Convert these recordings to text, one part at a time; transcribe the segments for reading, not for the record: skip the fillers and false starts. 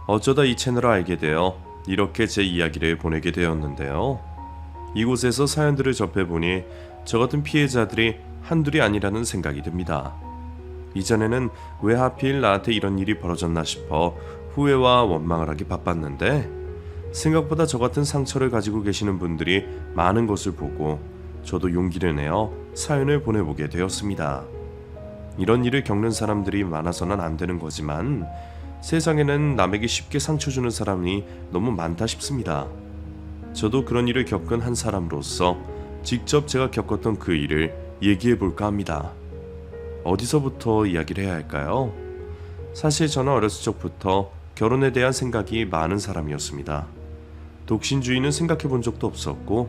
어쩌다 이 채널을 알게 되어 이렇게 제 이야기를 보내게 되었는데요. 이곳에서 사연들을 접해보니 저 같은 피해자들이 한둘이 아니라는 생각이 듭니다. 이전에는 왜 하필 나한테 이런 일이 벌어졌나 싶어 후회와 원망을 하기 바빴는데 생각보다 저 같은 상처를 가지고 계시는 분들이 많은 것을 보고 저도 용기를 내어 사연을 보내보게 되었습니다. 이런 일을 겪는 사람들이 많아서는 안 되는 거지만 세상에는 남에게 쉽게 상처 주는 사람이 너무 많다 싶습니다. 저도 그런 일을 겪은 한 사람으로서 직접 제가 겪었던 그 일을 얘기해 볼까 합니다. 어디서부터 이야기를 해야 할까요? 사실 저는 어렸을 적부터 결혼에 대한 생각이 많은 사람이었습니다. 독신주의는 생각해 본 적도 없었고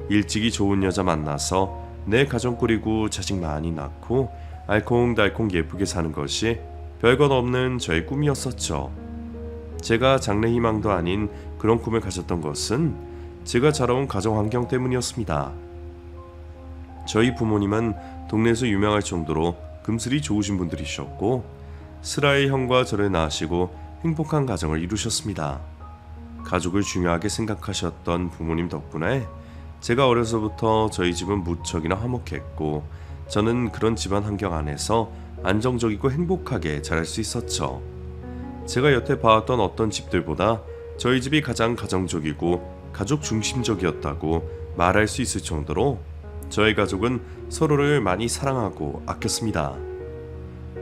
일찍이 좋은 여자 만나서 내 가정 꾸리고 자식 많이 낳고 알콩달콩 예쁘게 사는 것이 별것 없는 저의 꿈이었었죠. 제가 장래희망도 아닌 그런 꿈을 가졌던 것은 제가 자라온 가정 환경 때문이었습니다. 저희 부모님은 동네에서 유명할 정도로 금슬이 좋으신 분들이셨고 슬아의 형과 저를 낳으시고 행복한 가정을 이루셨습니다. 가족을 중요하게 생각하셨던 부모님 덕분에 제가 어려서부터 저희 집은 무척이나 화목했고 저는 그런 집안 환경 안에서 안정적이고 행복하게 자랄 수 있었죠. 제가 여태 봐왔던 어떤 집들보다 저희 집이 가장 가정적이고 가족 중심적이었다고 말할 수 있을 정도로 저희 가족은 서로를 많이 사랑하고 아꼈습니다.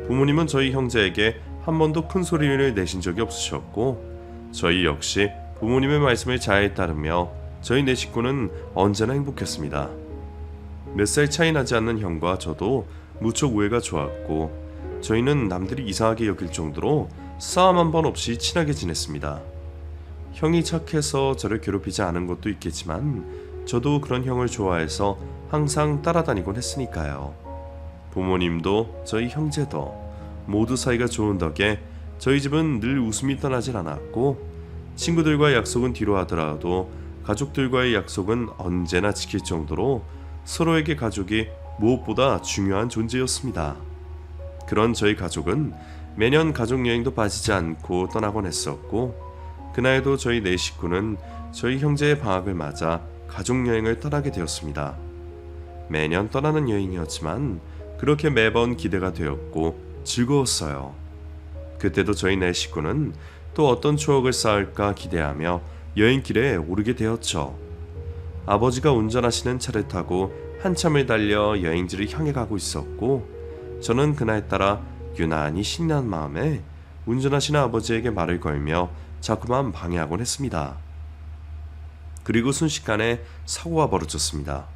부모님은 저희 형제에게 한 번도 큰 소리를 내신 적이 없으셨고 저희 역시 부모님의 말씀을 잘 따르며 저희 네 식구는 언제나 행복했습니다. 몇 살 차이 나지 않는 형과 저도 무척 우애가 좋았고 저희는 남들이 이상하게 여길 정도로 싸움 한 번 없이 친하게 지냈습니다. 형이 착해서 저를 괴롭히지 않은 것도 있겠지만 저도 그런 형을 좋아해서 항상 따라다니곤 했으니까요. 부모님도 저희 형제도 모두 사이가 좋은 덕에 저희 집은 늘 웃음이 떠나질 않았고 친구들과의 약속은 뒤로 하더라도 가족들과의 약속은 언제나 지킬 정도로 서로에게 가족이 무엇보다 중요한 존재였습니다. 그런 저희 가족은 매년 가족여행도 빠지지 않고 떠나곤 했었고 그날도 저희 네 식구는 저희 형제의 방학을 맞아 가족여행을 떠나게 되었습니다. 매년 떠나는 여행이었지만 그렇게 매번 기대가 되었고 즐거웠어요. 그때도 저희 네 식구는 또 어떤 추억을 쌓을까 기대하며 여행길에 오르게 되었죠. 아버지가 운전하시는 차를 타고 한참을 달려 여행지를 향해 가고 있었고 저는 그날따라 유난히 신난 마음에 운전하시는 아버지에게 말을 걸며 자꾸만 방해하곤 했습니다. 그리고 순식간에 사고가 벌어졌습니다.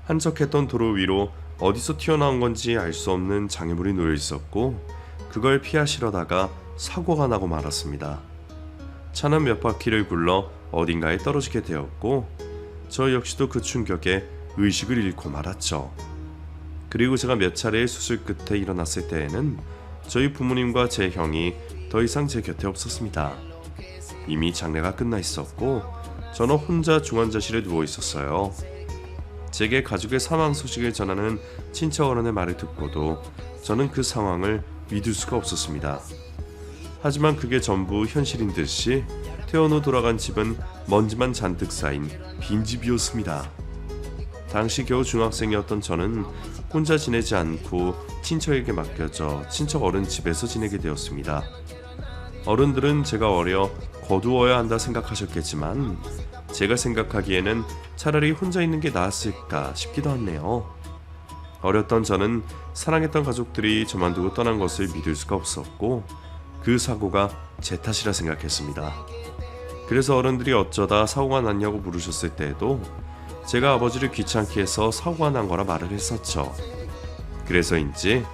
한적했던 도로 위로 어디서 튀어나온 건지 알 수 없는 장애물이 놓여 있었고 그걸 피하시려다가 사고가 나고 말았습니다. 차는 몇 바퀴를 굴러 어딘가에 떨어지게 되었고 저 역시도 그 충격에 의식을 잃고 말았죠. 그리고 제가 몇 차례의 수술 끝에 일어났을 때에는 저희 부모님과 제 형이 더 이상 제 곁에 없었습니다. 이미 장례가 끝나 있었고 저는 혼자 중환자실에 누워 있었어요. 제게 가족의 사망 소식을 전하는 친척 어른의 말을 듣고도 저는 그 상황을 믿을 수가 없었습니다. 하지만 그게 전부 현실인 듯이 퇴원 후 돌아간 집은 먼지만 잔뜩 쌓인 빈집이었습니다. 당시 겨우 중학생이었던 저는 혼자 지내지 않고 친척에게 맡겨져 친척 어른 집에서 지내게 되었습니다. 어른들은 제가 어려 거두어야 한다 생각하셨겠지만 제가 생각하기에는 차라리 혼자 있는 게 나았을까 싶기도 하네요. 어렸던 저는 사랑했던 가족들이 저만 두고 떠난 것을 믿을 수가 없었고 그 사고가 제 탓이라 생각했습니다. 그래서 어른들이 어쩌다 사고가 났냐고 물으셨을 때에도 제가 아버지를 귀찮게 해서 사고가 난 거라 말을 했었죠. 그래서인지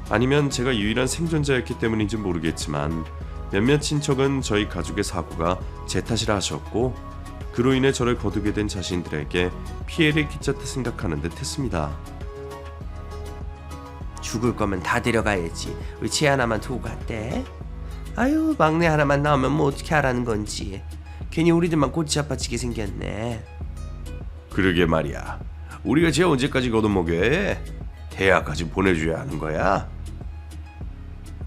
아니면 제가 유일한 생존자였기 때문인지 모르겠지만 몇몇 친척은 저희 가족의 사고가 제 탓이라 하셨고 그로 인해 저를 거두게 된 자신들에게 피해를 끼쳤다 생각하는 듯 했습니다. 죽을 거면 다 데려가야지. 왜 쟤 하나만 두고 갔대? 아유, 막내 하나만 나오면 뭐 어떻게 하라는 건지. 괜히 우리들만 골치 아파지게 생겼네. 그러게 말이야. 우리가 쟤 언제까지 거둬먹여? 대학까지 보내줘야 하는 거야?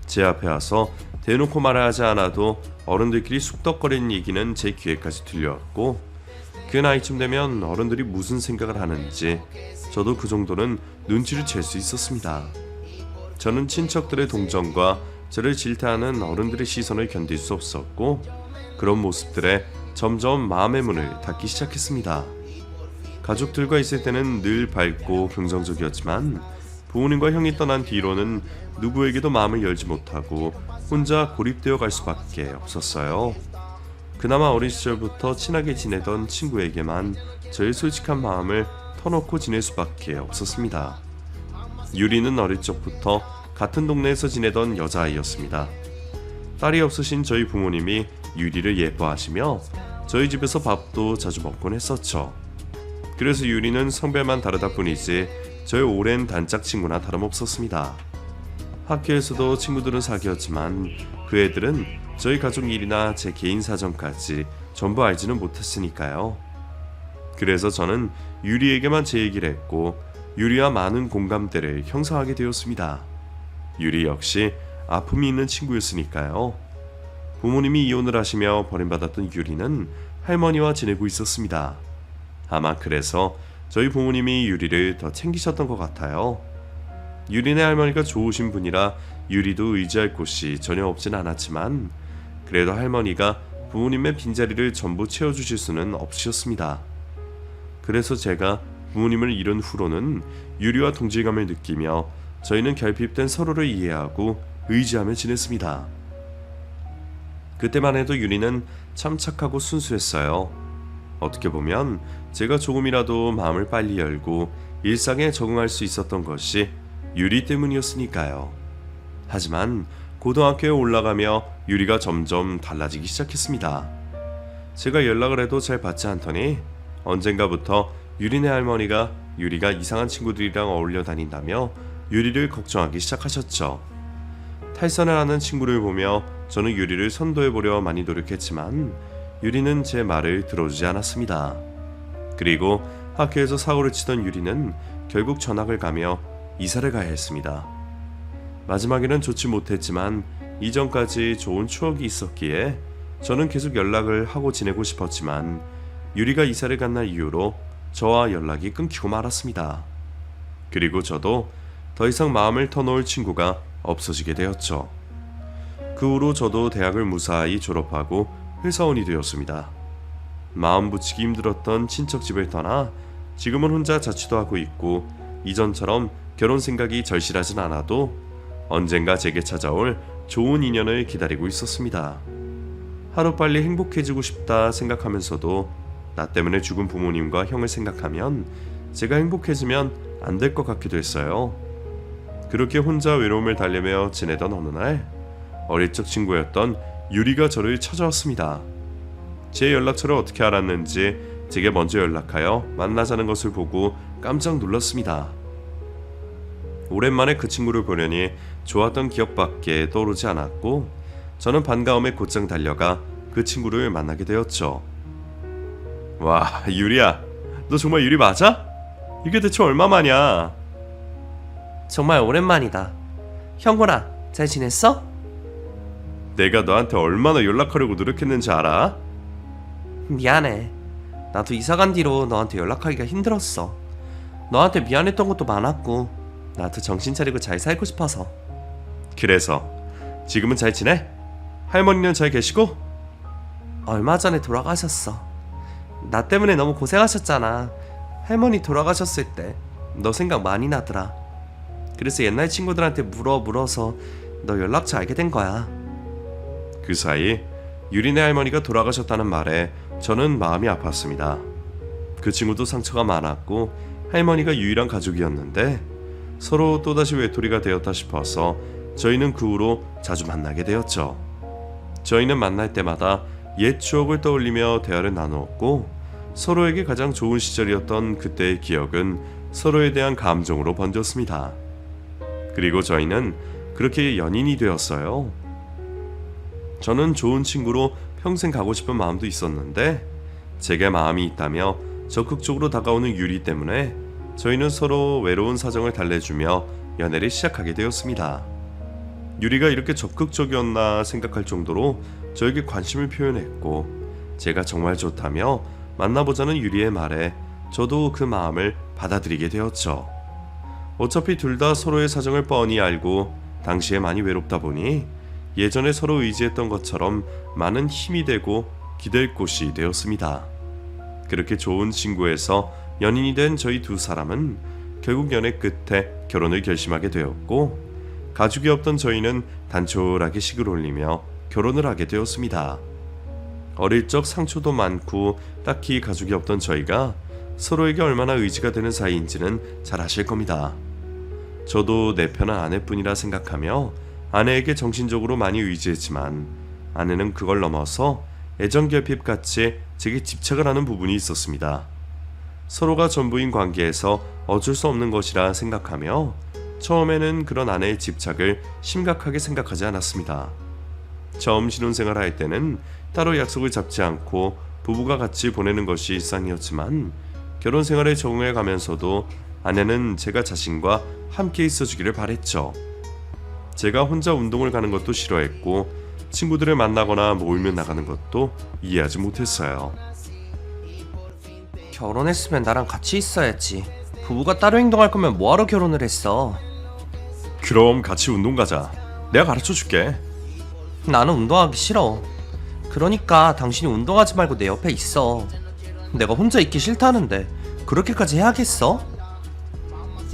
제 앞에 와서 대놓고 말하지 않아도 어른들끼리 쑥덕거리는 얘기는 제 귀에까지 들려왔고, 그 나이쯤 되면 어른들이 무슨 생각을 하는지 저도 그 정도는 눈치를 챌 수 있었습니다. 저는 친척들의 동정과 저를 질타하는 어른들의 시선을 견딜 수 없었고, 그런 모습들에 점점 마음의 문을 닫기 시작했습니다. 가족들과 있을 때는 늘 밝고 긍정적이었지만 부모님과 형이 떠난 뒤로는 누구에게도 마음을 열지 못하고 혼자 고립되어 갈 수밖에 없었어요. 그나마 어린 시절부터 친하게 지내던 친구에게만 저의 솔직한 마음을 터놓고 지낼 수밖에 없었습니다. 유리는 어릴 적부터 같은 동네에서 지내던 여자아이였습니다. 딸이 없으신 저희 부모님이 유리를 예뻐하시며 저희 집에서 밥도 자주 먹곤 했었죠. 그래서 유리는 성별만 다르다 뿐이지 저의 오랜 단짝 친구나 다름없었습니다. 학교에서도 친구들은 사귀었지만 그 애들은 저희 가족 일이나 제 개인 사정까지 전부 알지는 못했으니까요. 그래서 저는 유리에게만 제 얘기를 했고 유리와 많은 공감대를 형성하게 되었습니다. 유리 역시 아픔이 있는 친구였으니까요. 부모님이 이혼을 하시며 버림받았던 유리는 할머니와 지내고 있었습니다. 아마 그래서 저희 부모님이 유리를 더 챙기셨던 것 같아요. 유리네 할머니가 좋으신 분이라 유리도 의지할 곳이 전혀 없진 않았지만 그래도 할머니가 부모님의 빈자리를 전부 채워주실 수는 없으셨습니다. 그래서 제가 부모님을 잃은 후로는 유리와 동질감을 느끼며 저희는 결핍된 서로를 이해하고 의지하며 지냈습니다. 그때만 해도 유리는 참 착하고 순수했어요. 어떻게 보면 제가 조금이라도 마음을 빨리 열고 일상에 적응할 수 있었던 것이 유리 때문이었으니까요. 하지만 고등학교에 올라가며 유리가 점점 달라지기 시작했습니다. 제가 연락을 해도 잘 받지 않더니 언젠가부터 유리네 할머니가 유리가 이상한 친구들이랑 어울려 다닌다며 유리를 걱정하기 시작하셨죠. 탈선을 하는 친구를 보며 저는 유리를 선도해보려 많이 노력했지만 유리는 제 말을 들어주지 않았습니다. 그리고 학교에서 사고를 치던 유리는 결국 전학을 가며 이사를 가야 했습니다. 마지막에는 좋지 못했지만 이전까지 좋은 추억이 있었기에 저는 계속 연락을 하고 지내고 싶었지만 유리가 이사를 간 날 이후로 저와 연락이 끊기고 말았습니다. 그리고 저도 더 이상 마음을 터놓을 친구가 없어지게 되었죠. 그 후로 저도 대학을 무사히 졸업하고 회사원이 되었습니다. 마음 붙이기 힘들었던 친척 집을 떠나 지금은 혼자 자취도 하고 있고 이전처럼 결혼 생각이 절실하진 않아도 언젠가 제게 찾아올 좋은 인연을 기다리고 있었습니다. 하루빨리 행복해지고 싶다 생각하면서도 나 때문에 죽은 부모님과 형을 생각하면 제가 행복해지면 안 될 것 같기도 했어요. 그렇게 혼자 외로움을 달래며 지내던 어느 날 어릴 적 친구였던 유리가 저를 찾아왔습니다. 제 연락처를 어떻게 알았는지 제게 먼저 연락하여 만나자는 것을 보고 깜짝 놀랐습니다. 오랜만에 그 친구를 보려니 좋았던 기억밖에 떠오르지 않았고 저는 반가움에 곧장 달려가 그 친구를 만나게 되었죠. 와, 유리야, 너 정말 유리 맞아? 이게 대체 얼마만이야? 정말 오랜만이다. 형구나, 잘 지냈어? 내가 너한테 얼마나 연락하려고 노력했는지 알아? 미안해. 나도 이사간 뒤로 너한테 연락하기가 힘들었어. 너한테 미안했던 것도 많았고 나도 정신 차리고 잘 살고 싶어서. 그래서 지금은 잘 지내? 할머니는 잘 계시고? 얼마 전에 돌아가셨어. 나 때문에 너무 고생하셨잖아. 할머니 돌아가셨을 때 너 생각 많이 나더라. 그래서 옛날 친구들한테 물어서 너 연락처 알게 된 거야. 그 사이 유리네 할머니가 돌아가셨다는 말에 저는 마음이 아팠습니다. 그 친구도 상처가 많았고 할머니가 유일한 가족이었는데 서로 또다시 외톨이가 되었다 싶어서 저희는 그 후로 자주 만나게 되었죠. 저희는 만날 때마다 옛 추억을 떠올리며 대화를 나누었고 서로에게 가장 좋은 시절이었던 그때의 기억은 서로에 대한 감정으로 번졌습니다. 그리고 저희는 그렇게 연인이 되었어요. 저는 좋은 친구로 평생 가고 싶은 마음도 있었는데 제게 마음이 있다며 적극적으로 다가오는 유리 때문에 저희는 서로 외로운 사정을 달래주며 연애를 시작하게 되었습니다. 유리가 이렇게 적극적이었나 생각할 정도로 저에게 관심을 표현했고 제가 정말 좋다며 만나보자는 유리의 말에 저도 그 마음을 받아들이게 되었죠. 어차피 둘 다 서로의 사정을 뻔히 알고 당시에 많이 외롭다 보니 예전에 서로 의지했던 것처럼 많은 힘이 되고 기댈 곳이 되었습니다. 그렇게 좋은 친구에서 연인이 된 저희 두 사람은 결국 연애 끝에 결혼을 결심하게 되었고 가족이 없던 저희는 단촐하게 식을 올리며 결혼을 하게 되었습니다. 어릴 적 상처도 많고 딱히 가족이 없던 저희가 서로에게 얼마나 의지가 되는 사이인지는 잘 아실 겁니다. 저도 내 편은 아내뿐이라 생각하며 아내에게 정신적으로 많이 의지했지만 아내는 그걸 넘어서 애정결핍같이 제게 집착을 하는 부분이 있었습니다. 서로가 전부인 관계에서 어쩔 수 없는 것이라 생각하며 처음에는 그런 아내의 집착을 심각하게 생각하지 않았습니다. 처음 신혼생활 할 때는 따로 약속을 잡지 않고 부부가 같이 보내는 것이 일상이었지만 결혼 생활에 적응해 가면서도 아내는 제가 자신과 함께 있어주기를 바랬죠. 제가 혼자 운동을 가는 것도 싫어했고 친구들을 만나거나 모이면 나가는 것도 이해하지 못했어요. 결혼했으면 나랑 같이 있어야지. 부부가 따로 행동할 거면 뭐하러 결혼을 했어? 그럼 같이 운동 가자. 내가 가르쳐 줄게. 나는 운동하기 싫어. 그러니까 당신이 운동하지 말고 내 옆에 있어. 내가 혼자 있기 싫다는데 그렇게까지 해야겠어?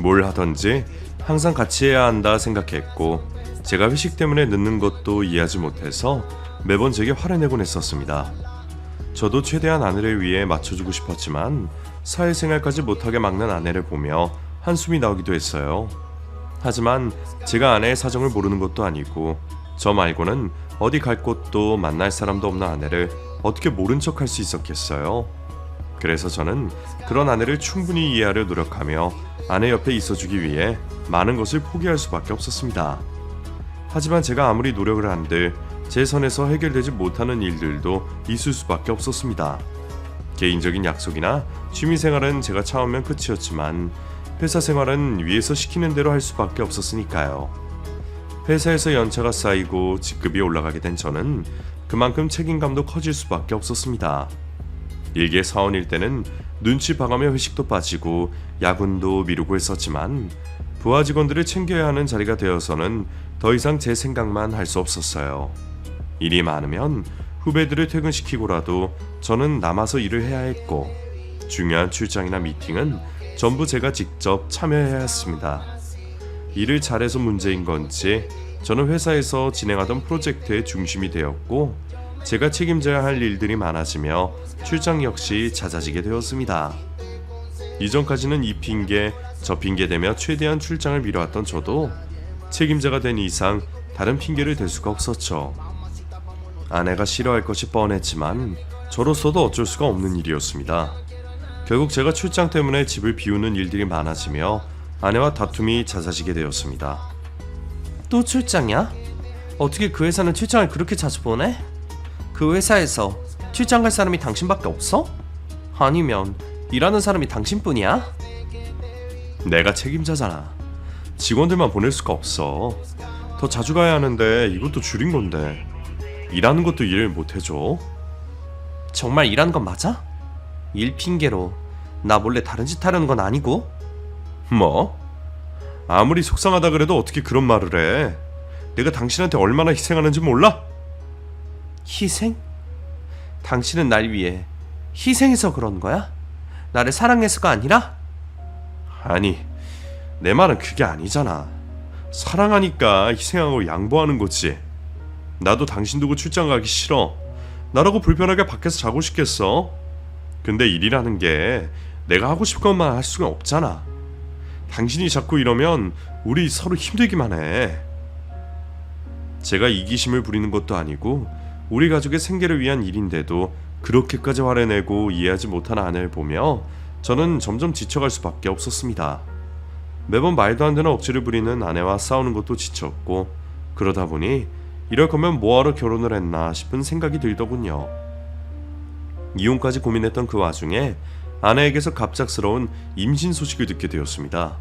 뭘 하던지 항상 같이 해야 한다 생각했고 제가 회식 때문에 늦는 것도 이해하지 못해서 매번 제게 화를 내곤 했었습니다. 저도 최대한 아내를 위해 맞춰주고 싶었지만 사회생활까지 못하게 막는 아내를 보며 한숨이 나오기도 했어요. 하지만 제가 아내의 사정을 모르는 것도 아니고 저 말고는 어디 갈 곳도 만날 사람도 없는 아내를 어떻게 모른 척 할 수 있었겠어요. 그래서 저는 그런 아내를 충분히 이해하려 노력하며 아내 옆에 있어주기 위해 많은 것을 포기할 수밖에 없었습니다. 하지만 제가 아무리 노력을 한들 제 선에서 해결되지 못하는 일들도 있을 수밖에 없었습니다. 개인적인 약속이나 취미생활은 제가 참으면 끝이었지만 회사 생활은 위에서 시키는 대로 할 수밖에 없었으니까요. 회사에서 연차가 쌓이고 직급이 올라가게 된 저는 그만큼 책임감도 커질 수밖에 없었습니다. 일개 사원일 때는 눈치 봐가며 회식도 빠지고 야근도 미루고 했었지만 부하 직원들을 챙겨야 하는 자리가 되어서는 더 이상 제 생각만 할 수 없었어요. 일이 많으면 후배들을 퇴근시키고라도 저는 남아서 일을 해야 했고 중요한 출장이나 미팅은 전부 제가 직접 참여해야 했습니다. 일을 잘해서 문제인 건지 저는 회사에서 진행하던 프로젝트의 중심이 되었고 제가 책임져야 할 일들이 많아지며 출장 역시 잦아지게 되었습니다. 이전까지는 이 핑계 저 핑계 대며 최대한 출장을 미뤄왔던 저도 책임자가 된 이상 다른 핑계를 댈 수가 없었죠. 아내가 싫어할 것이 뻔했지만 저로서도 어쩔 수가 없는 일이었습니다. 결국 제가 출장 때문에 집을 비우는 일들이 많아지며 아내와 다툼이 잦아지게 되었습니다. 또 출장이야? 어떻게 그 회사는 출장을 그렇게 자주 보내? 그 회사에서 출장 갈 사람이 당신밖에 없어? 아니면 일하는 사람이 당신뿐이야? 내가 책임자잖아. 직원들만 보낼 수가 없어. 더 자주 가야 하는데 이것도 줄인 건데 일하는 것도 일을 못 해줘. 정말 일하는 건 맞아? 일 핑계로 나 몰래 다른 짓 하려는 건 아니고? 뭐? 아무리 속상하다 그래도 어떻게 그런 말을 해? 내가 당신한테 얼마나 희생하는지 몰라? 희생? 당신은 날 위해 희생해서 그런 거야? 나를 사랑해서가 아니라? 아니, 내 말은 그게 아니잖아. 사랑하니까 희생하고 양보하는 거지. 나도 당신 두고 출장 가기 싫어. 나라고 불편하게 밖에서 자고 싶겠어? 근데 일이라는 게 내가 하고 싶은 것만 할 수가 없잖아. 당신이 자꾸 이러면 우리 서로 힘들기만 해. 제가 이기심을 부리는 것도 아니고 우리 가족의 생계를 위한 일인데도 그렇게까지 화를 내고 이해하지 못하는 아내를 보며 저는 점점 지쳐갈 수밖에 없었습니다. 매번 말도 안 되는 억지를 부리는 아내와 싸우는 것도 지쳤고 그러다 보니 이럴 거면 뭐하러 결혼을 했나 싶은 생각이 들더군요. 이혼까지 고민했던 그 와중에 아내에게서 갑작스러운 임신 소식을 듣게 되었습니다.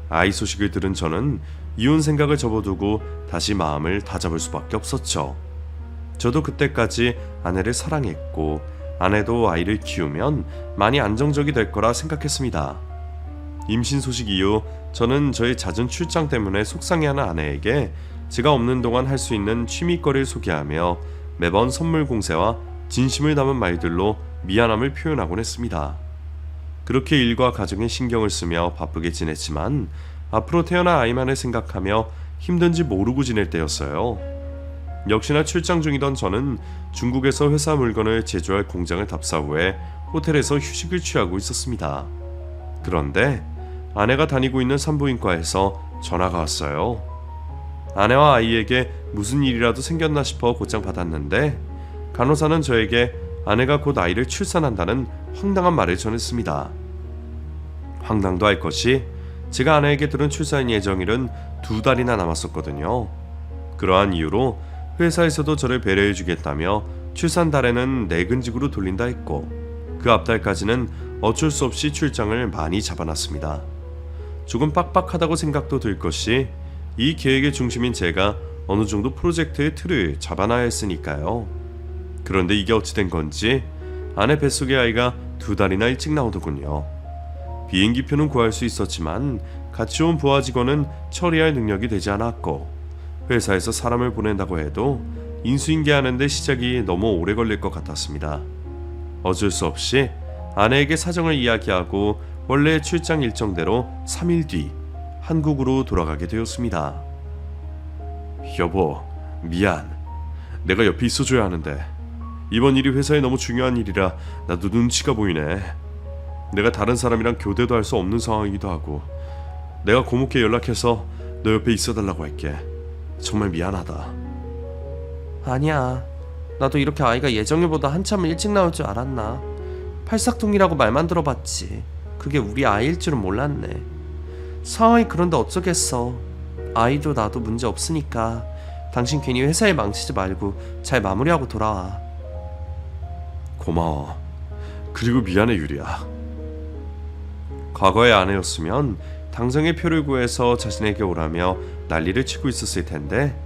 아이 소식을 들은 저는 이혼 생각을 접어두고 다시 마음을 다잡을 수밖에 없었죠. 저도 그때까지 아내를 사랑했고 아내도 아이를 키우면 많이 안정적이 될 거라 생각했습니다. 임신 소식 이후 저는 저의 잦은 출장 때문에 속상해하는 아내에게 제가 없는 동안 할 수 있는 취미거리를 소개하며 매번 선물 공세와 진심을 담은 말들로 미안함을 표현하곤 했습니다. 그렇게 일과 가정에 신경을 쓰며 바쁘게 지냈지만 앞으로 태어날 아이만을 생각하며 힘든지 모르고 지낼 때였어요. 역시나 출장 중이던 저는 중국에서 회사 물건을 제조할 공장을 답사 후에 호텔에서 휴식을 취하고 있었습니다. 그런데 아내가 다니고 있는 산부인과에서 전화가 왔어요. 아내와 아이에게 무슨 일이라도 생겼나 싶어 곧장 받았는데 간호사는 저에게 아내가 곧 아이를 출산한다는 황당한 말을 전했습니다. 황당도 할 것이 제가 아내에게 들은 출산 예정일은 2달이나 남았었거든요. 그러한 이유로 회사에서도 저를 배려해주겠다며 출산 달에는 내근직으로 돌린다 했고 그 앞달까지는 어쩔 수 없이 출장을 많이 잡아놨습니다. 조금 빡빡하다고 생각도 들 것이 이 계획의 중심인 제가 어느 정도 프로젝트의 틀을 잡아놔야 했으니까요. 그런데 이게 어찌 된 건지 아내 뱃속의 아이가 2달이나 일찍 나오더군요. 비행기표는 구할 수 있었지만 같이 온 부하 직원은 처리할 능력이 되지 않았고 회사에서 사람을 보낸다고 해도 인수인계하는데 시작이 너무 오래 걸릴 것 같았습니다. 어쩔 수 없이 아내에게 사정을 이야기하고 원래 출장 일정대로 3일 뒤 한국으로 돌아가게 되었습니다. 여보, 미안. 내가 옆에 있어줘야 하는데 이번 일이 회사에 너무 중요한 일이라 나도 눈치가 보이네. 내가 다른 사람이랑 교대도 할 수 없는 상황이기도 하고 내가 고모께 연락해서 너 옆에 있어달라고 할게. 정말 미안하다. 아니야. 나도 이렇게 아이가 예정일보다 한참 일찍 나올 줄 알았나. 팔싹둥이라고 말만 들어봤지. 그게 우리 아이일 줄은 몰랐네. 상황이 그런데 어쩌겠어. 아이도 나도 문제 없으니까 당신 괜히 회사에 망치지 말고 잘 마무리하고 돌아와. 고마워. 그리고 미안해 유리야. 과거의 아내였으면 당장의 표를 구해서 자신에게 오라며 난리를 치고 있었을 텐데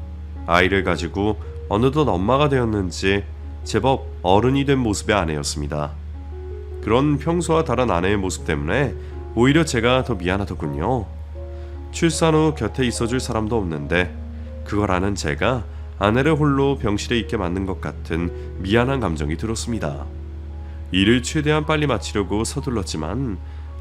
아이를 가지고 어느덧 엄마가 되었는지 제법 어른이 된 모습의 아내였습니다. 그런 평소와 다른 아내의 모습 때문에 오히려 제가 더 미안하더군요. 출산 후 곁에 있어줄 사람도 없는데 그걸 아는 제가 아내를 홀로 병실에 있게 만든 것 같은 미안한 감정이 들었습니다. 일을 최대한 빨리 마치려고 서둘렀지만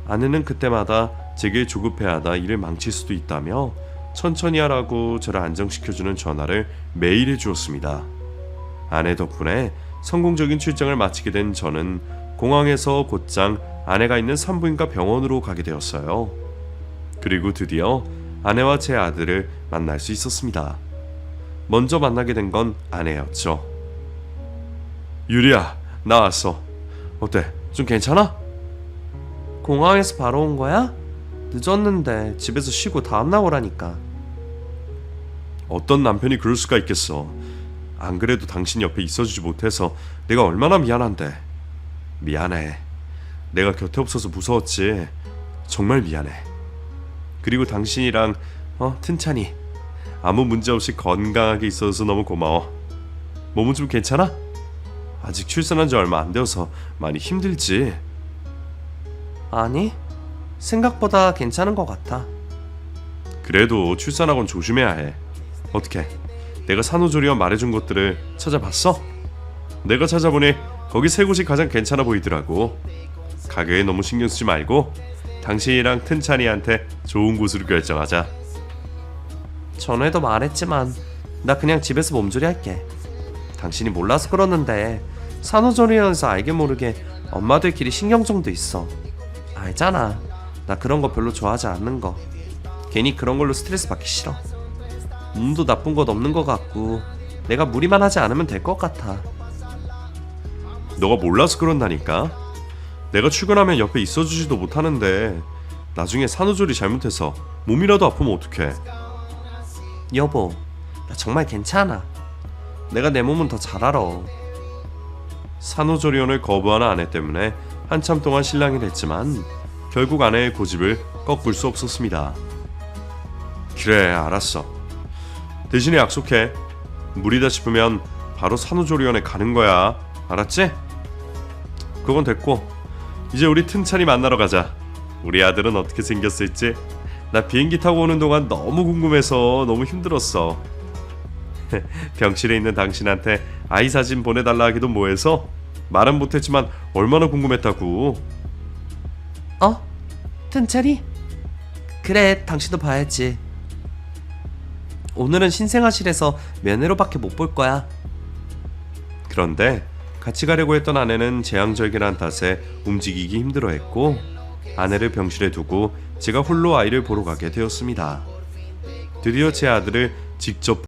아내는 그때마다 제게 조급해하다 일을 망칠 수도 있다며 천천히 하라고 저를 안정시켜주는 전화를 매일 해주었습니다. 아내 덕분에 성공적인 출장을 마치게 된 저는 공항에서 곧장 아내가 있는 산부인과 병원으로 가게 되었어요. 그리고 드디어 아내와 제 아들을 만날 수 있었습니다. 먼저 만나게 된 건 아내였죠. 유리야, 나 왔어. 어때? 좀 괜찮아? 공항에서 바로 온 거야? 늦었는데 집에서 쉬고 다음날 오라니까. 어떤 남편이 그럴 수가 있겠어. 안 그래도 당신 옆에 있어주지 못해서 내가 얼마나 미안한데. 미안해. 내가 곁에 없어서 무서웠지. 정말 미안해. 그리고 당신이랑 튼찬히 아무 문제 없이 건강하게 있어서 너무 고마워. 몸은 좀 괜찮아? 아직 출산한 지 얼마 안 되어서 많이 힘들지? 아니, 생각보다 괜찮은 것 같아. 그래도 출산하곤 조심해야 해. 어떻게? 내가 산후조리원 말해준 곳들을 찾아봤어? 내가 찾아보니 거기 세 곳이 가장 괜찮아 보이더라고. 가격에 너무 신경 쓰지 말고 당신이랑 튼찬이한테 좋은 곳으로 결정하자. 전에도 말했지만 나 그냥 집에서 몸조리 할게. 당신이 몰라서 그러는데 산후조리원에서 알게 모르게 엄마들끼리 신경정도 있어. 알잖아, 나 그런 거 별로 좋아하지 않는 거. 괜히 그런 걸로 스트레스 받기 싫어. 몸도 나쁜 것 없는 것 같고 내가 무리만 하지 않으면 될 것 같아. 너가 몰라서 그런다니까. 내가 출근하면 옆에 있어주지도 못하는데 나중에 산후조리 잘못해서 몸이라도 아프면 어떡해. 여보, 나 정말 괜찮아. 내가 내 몸은 더 잘 알아. 산후조리원을 거부하는 아내 때문에 한참 동안 실랑이를 했지만 결국 아내의 고집을 꺾을 수 없었습니다. 그래, 알았어. 대신에 약속해. 무리다 싶으면 바로 산후조리원에 가는 거야. 알았지? 그건 됐고 이제 우리 튼찬이 만나러 가자. 우리 아들은 어떻게 생겼을지 나 비행기 타고 오는 동안 너무 궁금해서 너무 힘들었어. 병실에 있는 당신한테 아이 사진 보내달라 하기도 뭐해서 말은 못했지만 얼마나 궁금했다고. 튼찬이? 그래, 당신도 봐야지. 오늘은 신생아실에서 면회로밖에 못 볼 거야. 그런데 같이 가려고 했던 아내는 재앙절개란 탓에 움직이기 힘들어했고 아내를 병실에 두고 제가 홀로 아이를 보러 가게 되었습니다. 드디어 제 아들을 직접